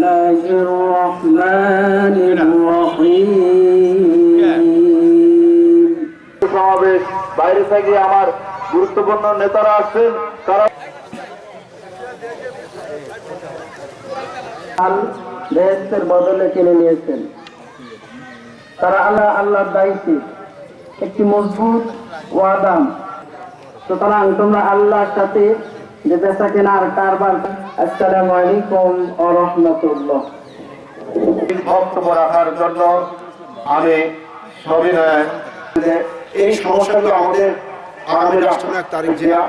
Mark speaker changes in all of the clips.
Speaker 1: الله الرحمن الرحيم
Speaker 2: সমাবেশ বাইরে থেকে আমার গুরুত্বপূর্ণ নেতারা আসছেন তারা
Speaker 1: দেশের বদলে কিনে নিয়েছেন তারা আল্লাহর দায়িত্বে একটি মজবুত ওয়াদাম সুতরাং তোমরা আল্লাহর সাথে যে বেচা কেনার কারবার। আসসালামু আলাইকুম ওয়া রাহমাতুল্লাহ।
Speaker 2: বক্তব্য রাখার জন্য আমি সবিনয় এই সমস্যাগুলো আমাদের আগামী রাষ্ট্রনায়ক তারেক জিয়া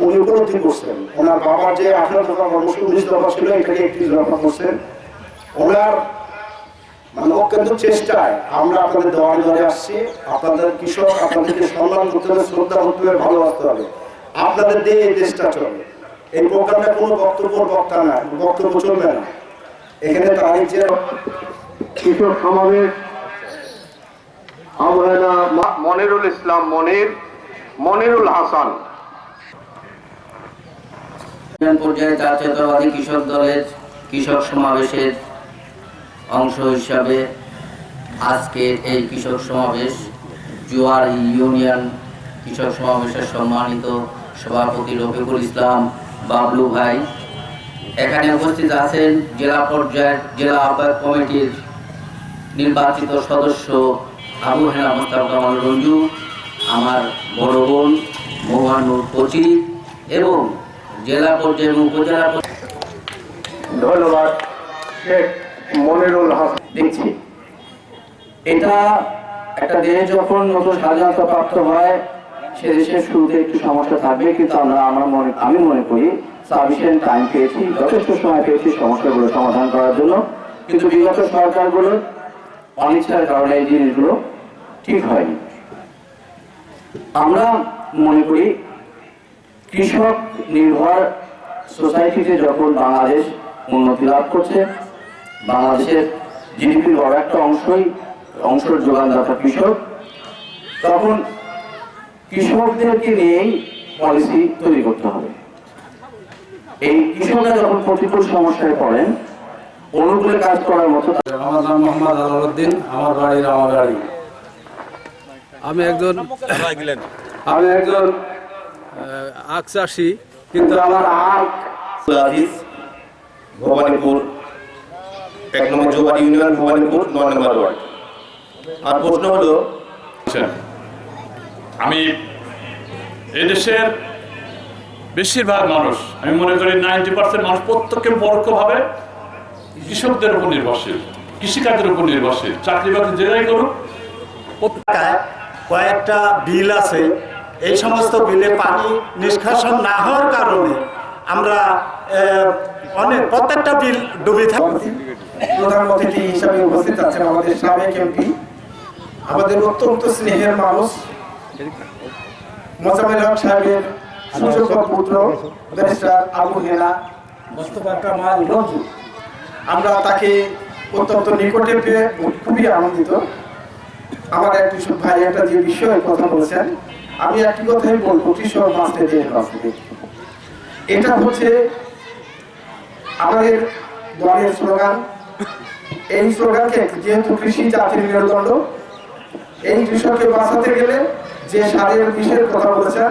Speaker 2: উনি উপলব্ধি করছেন। ওনার বাবার যে 18 দফা কর্মসূচি 19 দফা ছিল এটাকে 31 দফা করছেন। ওনার মানে অত্যন্ত চেষ্টায় আমরা আপনাদের দেওয়ানি ধরে আসছি। আপনাদের কৃষক আপনাদেরকে সম্মান করতে হবে, শ্রদ্ধা করতে হবে, ভালোবাসতে হবে। আপনাদের দিয়ে এই দেশটা চলে। এই প্রোগ্রামটা কোনো বক্তা না, বক্তব্য চলবে না। এখানে তারেক জিয়া কৃষক সমাবেশ আবহাওয়া মনিরুল ইসলাম মনিরুল হাসান
Speaker 3: পর্যায়ে জাতীয়তাবাদী কৃষক দলের কৃষক সমাবেশের অংশ হিসাবে আজকের এই কৃষক সমাবেশ জোয়ার ইউনিয়ন কৃষক সমাবেশের সম্মানিত সভাপতি রফিকুল ইসলাম বাবলু ভাই, এখানে উপস্থিত আছেন জেলা পর্যায়ের জেলা আহ্বায়ক কমিটির নির্বাচিত সদস্য আবু হেনা মোস্তাফা কামাল রঞ্জু, আমার বড় বোন মহানুর কোচি এবং জেলা পর্যায়ে এবং উপজেলা পর্যায়ে।
Speaker 2: ধন্যবাদ শেখ মনিরুল হাসান।
Speaker 1: দেখছি এটা একটা দেশ যখন নতুন স্বাধীনতা প্রাপ্ত হয় সে দেশের শুরুতে একটু সমস্যা থাকবে, কিন্তু আমি মনে করি সাফিসিয়েন্ট টাইম পেয়েছি, যথেষ্ট সময় পেয়েছি সমস্যাগুলো সমাধান করার জন্য। কিন্তু বিগত সরকারগুলোর অনিচ্ছার কারণে এই জিনিসগুলো ঠিক হয়নি। আমরা মনে করি কৃষক নির্ভর সোসাইটিতে যখন বাংলাদেশ উন্নতি লাভ করছে, বাংলাদেশের জিডিপির বড় একটা অংশের যোগানদাতা কৃষক, তখন কৃষকদেরকে নিয়েই পলিসি তৈরি করতে হবে। এই কৃষকরা যখন প্রতিকূল সমস্যায় পড়েন অনুকূলে কাজ করার মতো।
Speaker 4: আমার নাম মোহাম্মদ আলাউদ্দিন, আমার বাড়ি রামাগাড়ি। আমি একজন আখ চাষি, কিন্তু আমার আখ
Speaker 2: ভবানীপুর 1 নম্বর জোয়ার ইউনিয়ন ভবানীপুর 9 নম্বর ওয়ার্ড। আর প্রশ্ন হলো
Speaker 5: আমি এদেশের বেশিরভাগ মানুষ, আমি মনে করি 90% মানুষ প্রত্যেকে পরোক্ষভাবে কৃষকদের উপর নির্ভরশীল, কৃষিকাজের উপর নির্ভরশীল। চাকরি বাকরি যেটাই করুক,
Speaker 6: কয়েকটা বিল আছে, এই সমস্ত বিলে পানি নিষ্কাশন না হওয়ার কারণে আমরা প্রত্যেকটা বিল ডুবে থাকি।
Speaker 2: প্রধান অতিথি হিসাবে উপস্থিত আছেন আমাদের সাবেক এমপি, আমাদের অত্যন্ত স্নেহের মানুষ মোজাম্মেল হক সাহেবের সুযোগ্য পুত্র ব্যারিস্টার আবু হেনা মোস্তফা কামাল রঞ্জু। আমরা তাকে অত্যন্ত নিকটে পেয়ে খুবই আনন্দিত। আমার এক কৃষক ভাই একটা যে বিষয়ে কথা বলেছেন, আমি একটি কথাই বলবো, কৃষক বাঁচতে দেশ বাঁচতে। এটা হচ্ছে আমাদের দলের স্লোগান। এই স্লোগানকে, যেহেতু কৃষি জাতির মেরুদণ্ড, এই কৃষককে বাঁচাতে গেলে যে সারের বিষয়ের কথা বলেছেন,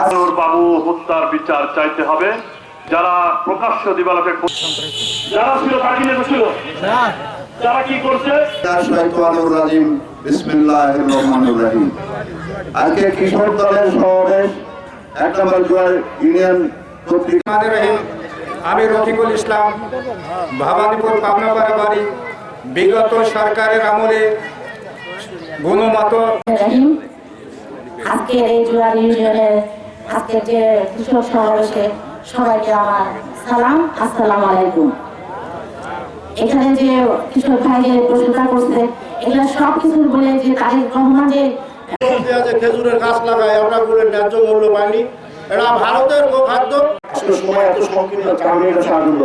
Speaker 5: আজর বাবু হত্যার বিচার চাইতে হবে। যারা প্রকাশ্য দিবালোকে যারা ছিল তাকে ছিল, যারা কি করছে।
Speaker 2: বিসমিল্লাহির রহমানির রহিম। আজকে কৃষক দলের সমাবেশ 1 নম্বর জোয়ার ইউনিয়ন কর্তৃক।
Speaker 6: আমি রফিকুল ইসলাম, ভবানীপুর পাবনাপাড়া বাড়ি। বিগত সরকারের আমলে গুণমত
Speaker 7: আজকে এই জোয়ার ইউনিয়নের আজকে যে কৃষক সমাবেশে সবাইকে আমার সালাম, আসসালামু আলাইকুম। এখানে যে কৃষক ভাই যে প্রশ্নটা করছে, এগুলো সব কিছু বলে যে তারেক রহমান যে
Speaker 6: খেজুরের গাছ লাগায় আমরা গুড়ের ন্যায্য মূল্য পাইনি, এটা ভারতের গোখাদ্য।
Speaker 2: সময় এত সংকীর্ণ কারণে এটা সাহায্য।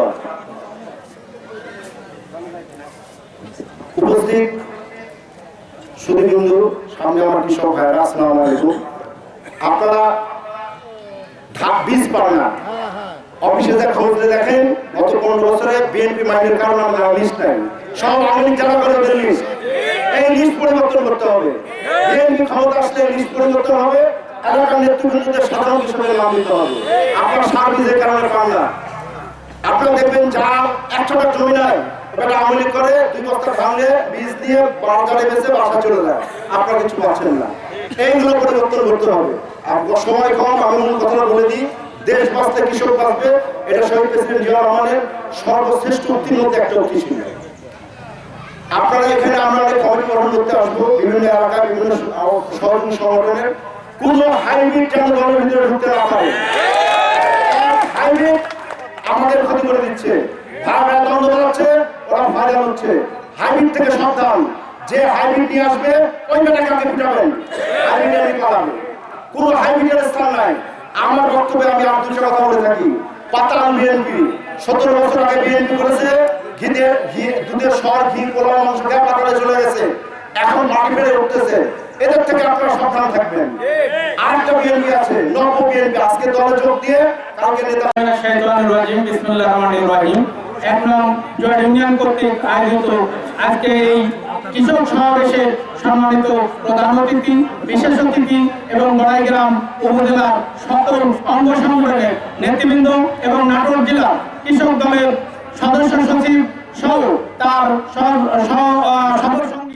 Speaker 2: উপস্থিত সুধীবৃন্দ, সামনে আমার কৃষক ভাইয়েরা, আসসালামু আলাইকুম। আপনারা বীজ পান না, অফিসে যা খবর দিয়ে দেখেন গত 15 বছরে বিএনপি মাইনের কারণে আমাদের লিস্ট নাই, সব আওয়ামী যারা করে ওদের লিস্ট। এই লিস্ট পরিবর্তন করতে হবে। বিএনপি ক্ষমতা আসলে লিস্ট পরিবর্তন হবে, এলাকার নেতৃবৃন্দদের সাধারণ হিসেবে নাম দিতে হবে। আপনার সার্ভিসের কারণে পান না। আপনারা দেখবেন যা 100 টাকা জমি নাই, এটা আওয়ামী লীগ করে 2 বস্তা ভাঙে বীজ দিয়ে বাজারে বেচে বাসা চলে যায়, আপনারা কিছু পাচ্ছেন না। এইগুলো পরিবর্তন করতে হবে। আর সময় কম, আমি মূল কথাটা বলে দিই, দেশ বাঁচতে কৃষক বাঁচবে, এটা শহীদ প্রেসিডেন্ট জিয়া রহমানের সর্বশ্রেষ্ঠ উক্তির মধ্যে একটা উক্তি ছিল। আপনারা এখানে আমরা কমিটি গঠন করতে আসবো, বিভিন্ন এলাকায় বিভিন্ন সহযোগী সংগঠনের কোন হাইব্রিড জনগণের ভিতরে ঢুকতে না পারে। হাইব্রিড আমাদের ক্ষতি করে দিচ্ছে, ভাড়া দ্বন্দ্ব বাড়াচ্ছে, ওরা ফায়দা হচ্ছে। হাইব্রিড থেকে সাবধান, যে হাইব্রিড নিয়ে আসবে ওই মেয়েটাকে আগে ফিটাবেন, হাইব্রিড আমি পালাবে। কোন হাইব্রিডের স্থান নাই। আমার বক্তব্যে আমি আর দুটো কথা বলে থাকি। পাতাল বিএনপি 17 বছর আগে বিএনপি করেছে, দুধের সর ঘি পোলাও মাংস খেয়ে পাতালে চলে গেছে, এখন মাটি ফেলে উঠতেছে। এদের থেকে আপনারা সাবধান থাকবেন। আরেকটা বিএনপি আছে, নব বিএনপি, আজকে দলে যোগ দিয়ে কালকে নেতা
Speaker 8: এক নং জয়েন্ট ইউনিয়ন কর্তৃক আয়োজিত আজকে এই কৃষক সমাবেশে সম্মানিত প্রধান অতিথি, বিশেষ অতিথি এবং বড়াইগ্রাম উপজেলার সকল অঙ্গ সংগঠনের নেতৃবৃন্দ এবং নাটোর জেলা কৃষক দলের সদস্য সচিব সহ তার সদস্য